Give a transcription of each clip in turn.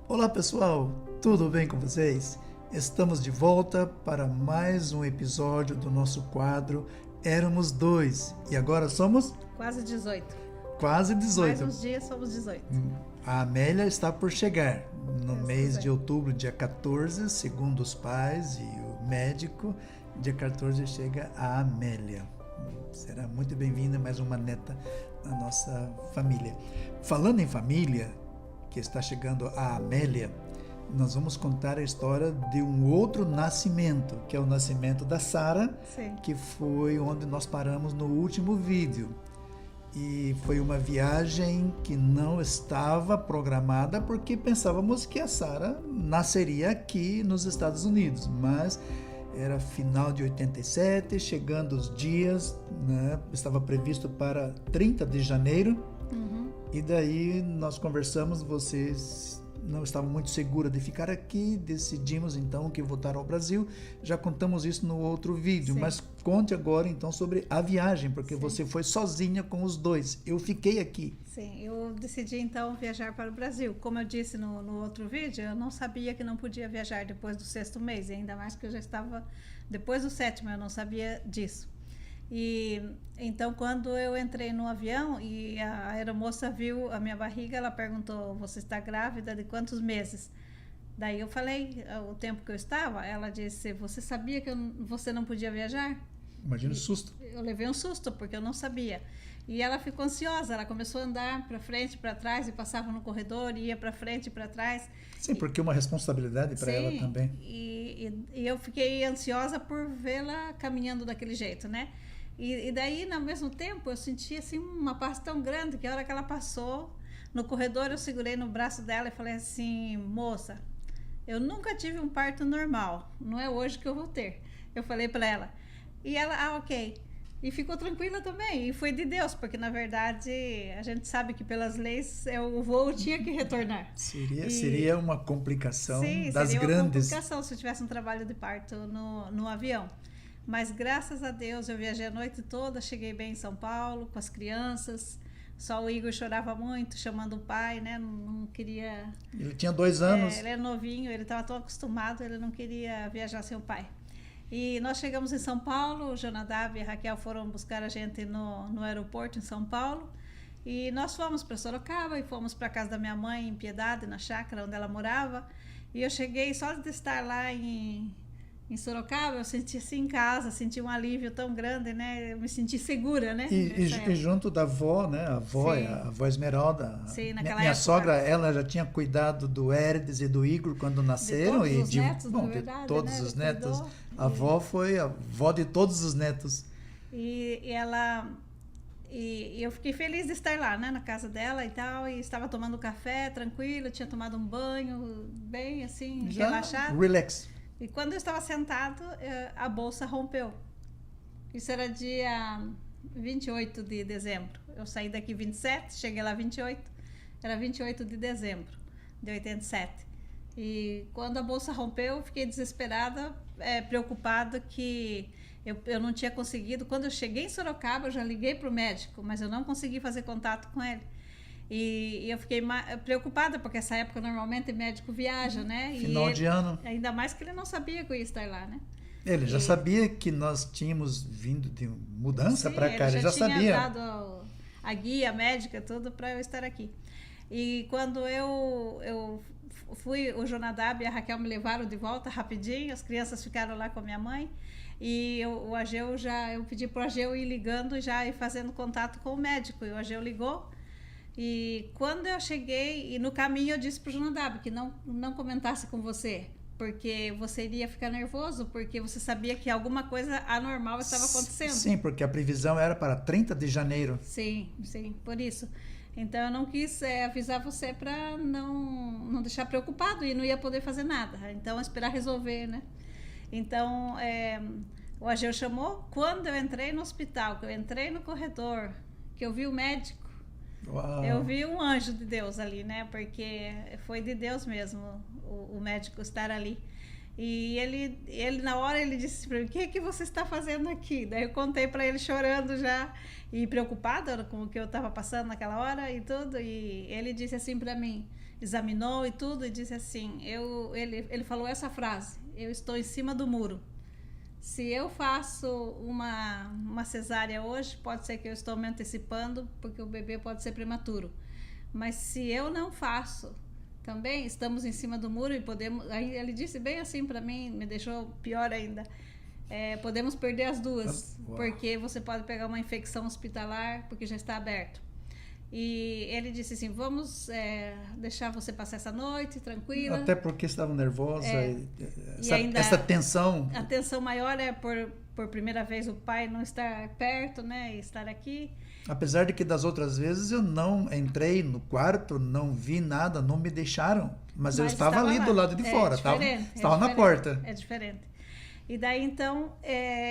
Olá pessoal, tudo bem com vocês? Estamos de volta para mais um episódio do nosso quadro Éramos Dois e agora somos Quase 18. quase 18. Mais uns dias somos 18. A Amélia está por chegar no mês de outubro, dia 14, segundo os pais e o médico. Dia 14 chega a Amélia. Será muito bem-vinda, mais uma neta da nossa família. Falando em família, que está chegando a Amélia, nós vamos contar a história de um outro nascimento, que é o nascimento da Sara, que foi onde nós paramos no último vídeo. E foi uma viagem que não estava programada porque pensávamos que a Sara nasceria aqui nos Estados Unidos, mas era final de 87, chegando os dias, né? Estava previsto para 30 de janeiro. E daí nós conversamos, vocês não estavam muito seguras de ficar aqui, decidimos então que voltar ao Brasil. Já contamos isso no outro vídeo, mas conte agora então sobre a viagem, porque você foi sozinha com os dois. Eu fiquei aqui. Sim, eu decidi então viajar para o Brasil. Como eu disse no outro vídeo, eu não sabia que não podia viajar depois do 6º mês, ainda mais que eu já estava depois do 7º, eu não sabia disso. E então quando eu entrei no avião e a aeromoça viu a minha barriga, ela perguntou: você está grávida de quantos meses? Daí eu falei o tempo que eu estava. Ela disse: você sabia que você não podia viajar? Imagina o susto. Eu levei um susto porque eu não sabia. E ela ficou ansiosa, ela começou a andar para frente, para trás, e passava no corredor, e ia para frente e para trás. Sim, porque é uma responsabilidade para ela também. E eu fiquei ansiosa por vê-la caminhando daquele jeito, né? E daí, ao mesmo tempo, eu senti assim, uma paz tão grande que a hora que ela passou no corredor, eu segurei no braço dela e falei assim: moça, eu nunca tive um parto normal, não é hoje que eu vou ter. Eu falei para ela. E ela, ok. E ficou tranquila também. E foi de Deus, porque na verdade a gente sabe que pelas leis o voo tinha que retornar. Seria uma complicação das seria grandes. Uma complicação se eu tivesse um trabalho de parto no avião. Mas graças a Deus eu viajei a noite toda, cheguei bem em São Paulo com as crianças. Só o Igor chorava muito, chamando o pai, né? Não queria... Ele tinha 2 anos. Ele é novinho, ele estava tão acostumado, ele não queria viajar sem o pai. E nós chegamos em São Paulo, o Jonadab e a Raquel foram buscar a gente no aeroporto em São Paulo. E nós fomos para Sorocaba e fomos para a casa da minha mãe em Piedade, na chácara onde ela morava. E eu cheguei, só de estar lá em Sorocaba, eu senti assim em casa, senti um alívio tão grande, né? Eu me senti segura, né? E junto da avó, né? A avó Esmeralda. Sim, naquela minha época. sogra, ela já tinha cuidado do Herdes e do Igor quando nasceram. De todos os netos, na verdade, de todos né? os netos. A avó foi a avó de todos os netos. E eu fiquei feliz de estar lá, né? Na casa dela e tal. E estava tomando café, tranquilo, tinha tomado um banho, bem assim, já relaxado. Relax. E quando eu estava sentado, a bolsa rompeu. Isso era dia 28 de dezembro. Eu saí daqui 27, cheguei lá 28. Era 28 de dezembro de 87. E quando a bolsa rompeu, eu fiquei desesperada, preocupada que eu não tinha conseguido. Quando eu cheguei em Sorocaba, eu já liguei para o médico, mas eu não consegui fazer contato com ele. E eu fiquei preocupada, porque essa época normalmente o médico viaja, né? Final de ano. Ainda mais que ele não sabia que eu ia estar lá, né? Ele já sabia que nós tínhamos vindo de mudança para cá, ele já sabia. Ele já tinha dado a guia médica, tudo, para eu estar aqui. E quando eu fui, o Jonadab e a Raquel me levaram de volta rapidinho, as crianças ficaram lá com a minha mãe. E o Ageu eu pedi para o Ageu ir ligando já e fazendo contato com o médico. E o Ageu ligou. E quando eu cheguei, e no caminho eu disse para o Jonadab que não comentasse com você, porque você iria ficar nervoso, porque você sabia que alguma coisa anormal estava acontecendo. Sim, porque a previsão era para 30 de janeiro. Sim, por isso. Então eu não quis avisar você para não deixar preocupado e não ia poder fazer nada. Então esperar resolver, né? Então o Ageu chamou. Quando eu entrei no hospital, que eu entrei no corredor, que eu vi o médico, Uau. Eu vi um anjo de Deus ali, né? Porque foi de Deus mesmo o médico estar ali. E ele na hora ele disse para mim: o que é que você está fazendo aqui? Daí eu contei para ele chorando já e preocupada com o que eu estava passando naquela hora e tudo. E ele disse assim para mim, examinou e tudo, e disse assim: ele falou essa frase: eu estou em cima do muro. Se eu faço uma cesárea hoje, pode ser que eu estou me antecipando, porque o bebê pode ser prematuro. Mas se eu não faço, também estamos em cima do muro e podemos... Aí ele disse bem assim para mim, me deixou pior ainda. Podemos perder as duas, porque você pode pegar uma infecção hospitalar, porque já está aberto. E ele disse assim: vamos deixar você passar essa noite tranquila. Até porque estava nervosa. Essa tensão. A tensão maior é por primeira vez o pai não estar perto, né? E estar aqui. Apesar de que das outras vezes eu não entrei no quarto, não vi nada, não me deixaram. Mas eu estava ali lá, do lado de fora, estava na porta. É diferente. E daí então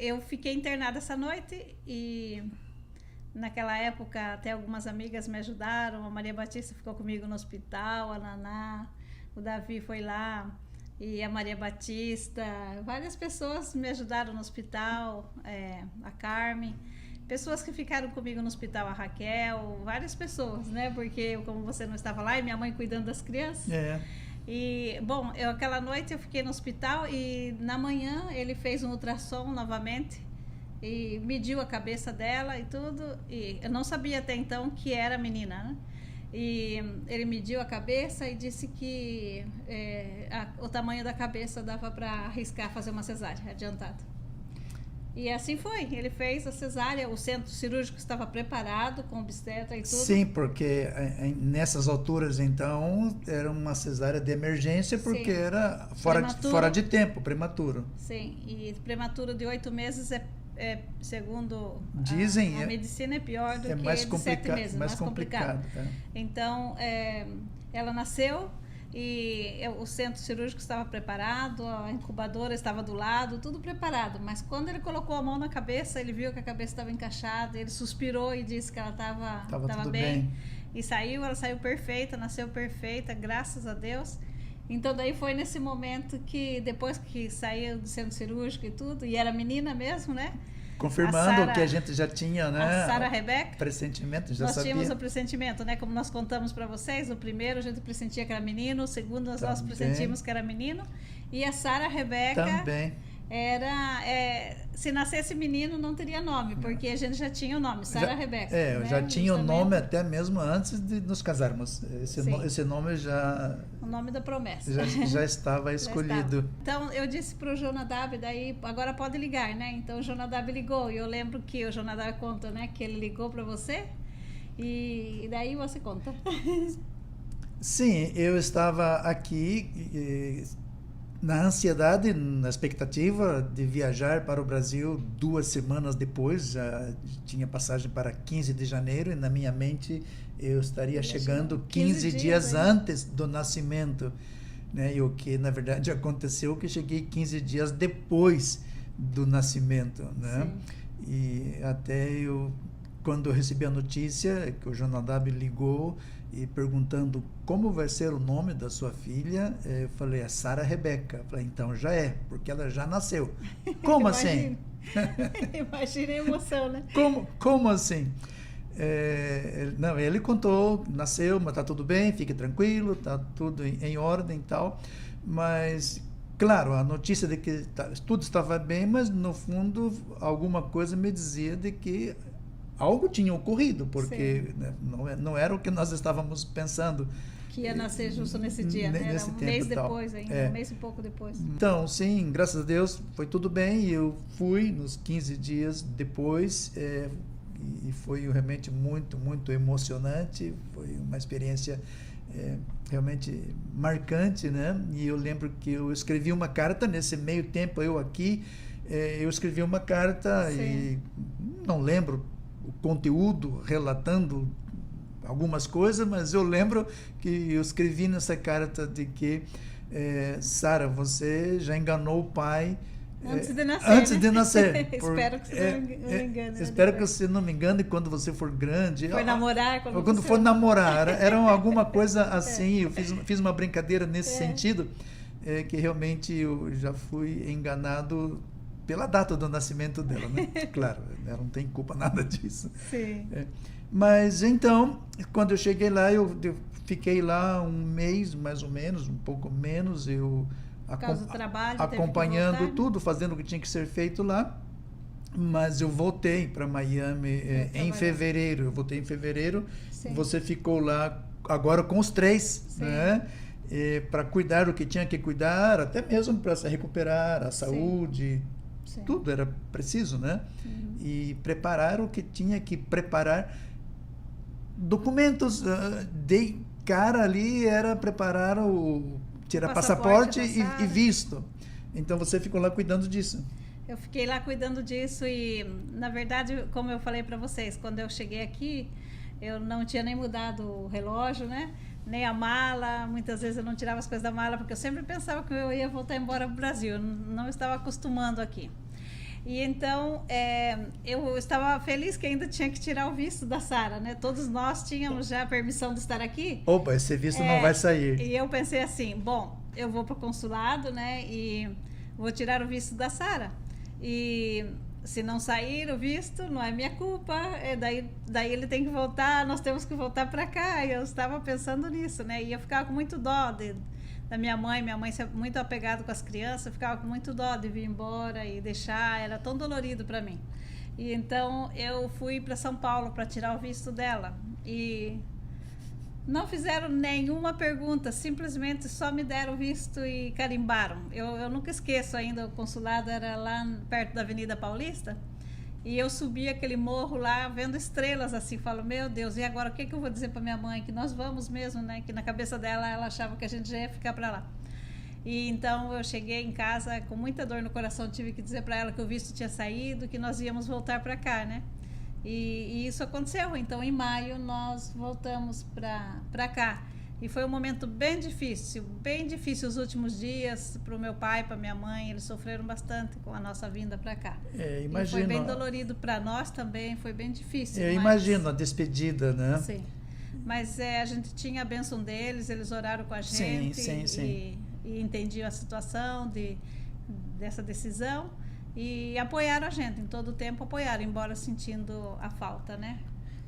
eu fiquei internada essa noite e... Naquela época, até algumas amigas me ajudaram. A Maria Batista ficou comigo no hospital, a Naná, o Davi foi lá, e a Maria Batista. Várias pessoas me ajudaram no hospital, a Carmen. Pessoas que ficaram comigo no hospital, a Raquel, várias pessoas, né? Porque como você não estava lá, e minha mãe cuidando das crianças. E, bom, aquela noite eu fiquei no hospital e na manhã ele fez um ultrassom novamente. E mediu a cabeça dela e tudo, e eu não sabia até então que era menina, né? E ele mediu a cabeça e disse que o tamanho da cabeça dava para arriscar fazer uma cesárea adiantada. E assim foi, ele fez a cesárea, o centro cirúrgico estava preparado com obstetra e tudo. Sim, porque nessas alturas, então, era uma cesárea de emergência, porque sim, era fora de tempo, prematuro. Sim, e prematuro de 8 meses segundo dizem, a medicina é pior do que de 7 meses, mais complicado. Então, ela nasceu e o centro cirúrgico estava preparado, a incubadora estava do lado, tudo preparado. Mas quando ele colocou a mão na cabeça, ele viu que a cabeça estava encaixada, ele suspirou e disse que ela estava bem. E ela saiu perfeita, nasceu perfeita, graças a Deus. Então daí foi nesse momento que depois que saiu do centro cirúrgico e tudo, e era menina mesmo, né? Confirmando o que a gente já tinha, né? A Sara Rebeca. Pressentimento, já nós sabia. Nós tínhamos o pressentimento, né? Como nós contamos para vocês, o primeiro a gente pressentia que era menino, o segundo nós pressentimos que era menino, e a Sara Rebeca também era... se nascesse menino não teria nome, porque a gente já tinha o nome, Sara Rebeca. Eu já tinha o nome até mesmo antes de nos casarmos. Esse nome já... O nome da promessa. Já estava escolhido. Então, eu disse para o Jonadab, daí, agora pode ligar, né? Então, o Jonadab ligou, e eu lembro que o Jonadab conta, né? Que ele ligou para você, e daí você conta. Sim, eu estava aqui... na ansiedade, na expectativa de viajar para o Brasil 2 semanas depois, já tinha passagem para 15 de janeiro e na minha mente eu estaria chegando 15 dias antes do nascimento, né? E o que na verdade aconteceu que cheguei 15 dias depois do nascimento, né? Sim. E até quando eu recebi a notícia que o Jonadab ligou e perguntando como vai ser o nome da sua filha, eu falei, é Sara Rebeca. Eu falei, então já é, porque ela já nasceu. Como assim? Imagina a emoção, né? Como assim? Não, ele contou, nasceu, mas está tudo bem, fique tranquilo, está tudo em ordem e tal. Mas, claro, a notícia de que tudo estava bem, mas no fundo alguma coisa me dizia de que algo tinha ocorrido, porque né, não era o que nós estávamos pensando. Que ia nascer justo nesse dia, né? Era um mês depois ainda, um mês e pouco depois. Então, sim, graças a Deus, foi tudo bem. E eu fui nos 15 dias depois, e foi realmente muito, muito emocionante. Foi uma experiência realmente marcante, né? E eu lembro que eu escrevi uma carta, nesse meio tempo eu aqui, eu escrevi uma carta e não lembro o conteúdo, relatando algumas coisas, mas eu lembro que eu escrevi nessa carta de que Sara, você já enganou o pai antes de nascer. Antes de nascer. Espero que você não me engane. Espero que você não me engane quando você for grande. For namorar. Quando for namorar. Era alguma coisa assim, eu fiz uma brincadeira nesse sentido. que realmente eu já fui enganado pela data do nascimento dela, né? Claro, ela não tem culpa nada disso. Sim. Mas então, quando eu cheguei lá, eu fiquei lá um mês, mais ou menos, um pouco menos, eu Por causa do trabalho, teve que acompanhando voltar, né? tudo, fazendo o que tinha que ser feito lá. Mas eu voltei para Miami em trabalhar. fevereiro. Eu voltei em fevereiro. Sim. Você ficou lá agora com os 3, Sim. né? Para cuidar do que tinha que cuidar, até mesmo para se recuperar, a saúde, Sim. tudo era preciso, né? E preparar o que tinha que preparar. Documentos, de cara ali era preparar tirar passaporte e visto. Então você ficou lá cuidando disso. Eu fiquei lá cuidando disso e, na verdade, como eu falei para vocês, quando eu cheguei aqui, eu não tinha nem mudado o relógio, né? Nem a mala. Muitas vezes eu não tirava as coisas da mala, porque eu sempre pensava que eu ia voltar embora para o Brasil. Eu não estava acostumando aqui. E então, eu estava feliz que ainda tinha que tirar o visto da Sara, né? Todos nós tínhamos já a permissão de estar aqui. Opa, esse visto não vai sair. E eu pensei assim, bom, eu vou para o consulado, né? E vou tirar o visto da Sara. E se não sair o visto, não é minha culpa. Daí ele tem que voltar, nós temos que voltar para cá. E eu estava pensando nisso, né? E eu ficava com muito dó da minha mãe é muito apegada com as crianças, eu ficava com muito dó de vir embora e deixar, era tão dolorido para mim. E então eu fui para São Paulo para tirar o visto dela e não fizeram nenhuma pergunta, simplesmente só me deram visto e carimbaram. Eu nunca esqueço ainda, o consulado era lá perto da Avenida Paulista. E eu subi aquele morro lá, vendo estrelas assim, falo, meu Deus, e agora o que eu vou dizer para minha mãe? Que nós vamos mesmo, né? Que na cabeça dela, ela achava que a gente já ia ficar para lá. E então eu cheguei em casa com muita dor no coração, tive que dizer para ela que o visto tinha saído, que nós íamos voltar para cá, né? E isso aconteceu, então em maio nós voltamos para cá. E foi um momento bem difícil os últimos dias para o meu pai, para minha mãe, eles sofreram bastante com a nossa vinda para cá. Imagino. E foi bem dolorido para nós também, foi bem difícil. Imagino a despedida, né? Sim, mas a gente tinha a bênção deles, eles oraram com a gente sim. E entendiam a situação dessa decisão e apoiaram a gente, em todo o tempo apoiaram, embora sentindo a falta, né?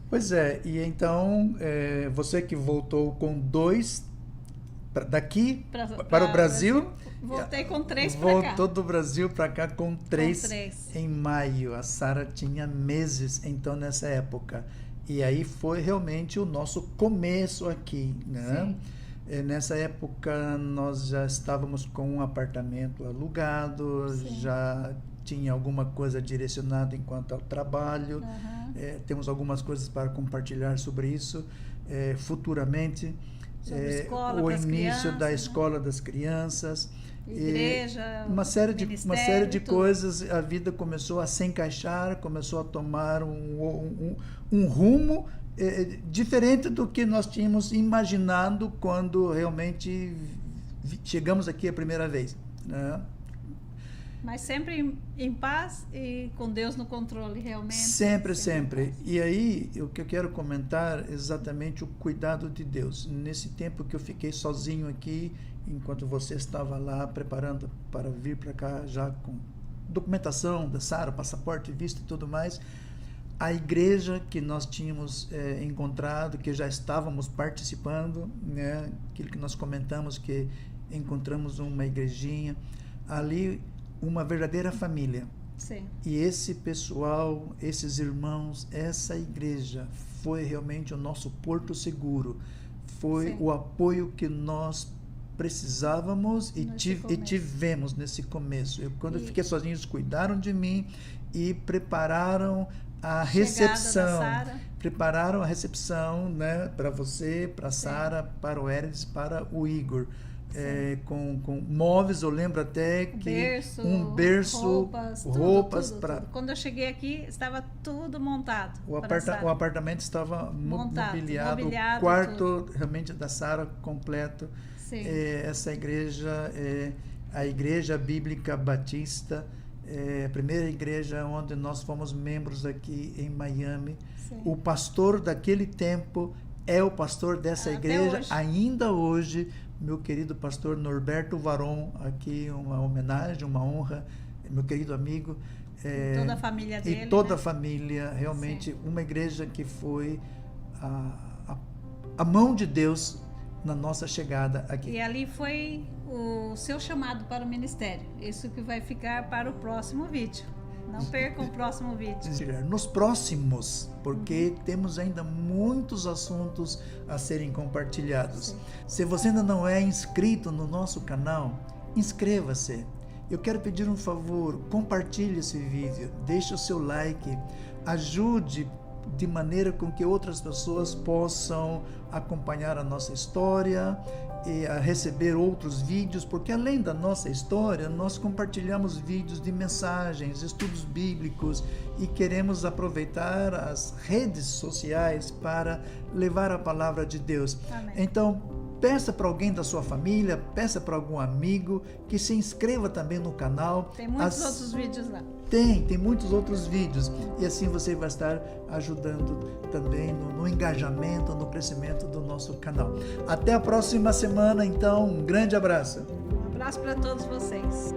Pois é, e então você que voltou com 2 daqui para o Brasil. Voltei com 3 para cá. Voltou do Brasil para cá com 3 em maio. A Sara tinha meses então nessa época. E aí foi realmente o nosso começo aqui, né? Nessa época nós já estávamos com um apartamento alugado, já tinha alguma coisa direcionada enquanto ao trabalho. Temos algumas coisas para compartilhar sobre isso futuramente. O início da escola das crianças, igreja, uma série de coisas. A vida começou a se encaixar, começou a tomar um rumo diferente do que nós tínhamos imaginado quando realmente chegamos aqui a primeira vez, né? Mas sempre em paz e com Deus no controle, realmente. Sempre. E aí, o que eu quero comentar é exatamente o cuidado de Deus. Nesse tempo que eu fiquei sozinho aqui, enquanto você estava lá preparando para vir para cá, já com documentação da Sara, passaporte, visto e tudo mais, a igreja que nós tínhamos encontrado, que já estávamos participando, né? Aquilo que nós comentamos, que encontramos uma igrejinha, ali uma verdadeira família. Sim. E esse pessoal, esses irmãos, essa igreja foi realmente o nosso porto seguro. Foi o apoio que nós precisávamos e tivemos nesse começo. Quando eu fiquei sozinho, eles cuidaram de mim e prepararam a recepção. Prepararam a recepção, né, para você, para a Sara, para o Eres, para o Igor. Com móveis, eu lembro até que um berço, roupas tudo. Quando eu cheguei aqui, estava tudo montado. O apartamento estava mobiliado, o quarto realmente da Sara completo. Essa igreja é a Igreja Bíblica Batista, a primeira igreja onde nós fomos membros aqui em Miami. O pastor daquele tempo é o pastor dessa igreja ainda hoje, meu querido pastor Norberto Varon, aqui uma homenagem, uma honra, meu querido amigo. Toda a família dele. E toda né? a família, realmente, Sim. uma igreja que foi a mão de Deus na nossa chegada aqui. E ali foi o seu chamado para o ministério. Isso que vai ficar para o próximo vídeo. Não percam o próximo vídeo. Nos próximos, porque temos ainda muitos assuntos a serem compartilhados. Sim. Se você ainda não é inscrito no nosso canal, inscreva-se. Eu quero pedir um favor, compartilhe esse vídeo, deixe o seu like, ajude de maneira com que outras pessoas possam acompanhar a nossa história e a receber outros vídeos, porque além da nossa história, nós compartilhamos vídeos de mensagens, estudos bíblicos e queremos aproveitar as redes sociais para levar a palavra de Deus. Amém. Então, peça para alguém da sua família, peça para algum amigo que se inscreva também no canal. Tem muitos outros vídeos lá. Tem muitos outros vídeos. E assim você vai estar ajudando também no engajamento, no crescimento do nosso canal. Até a próxima semana, então. Um grande abraço. Um abraço para todos vocês.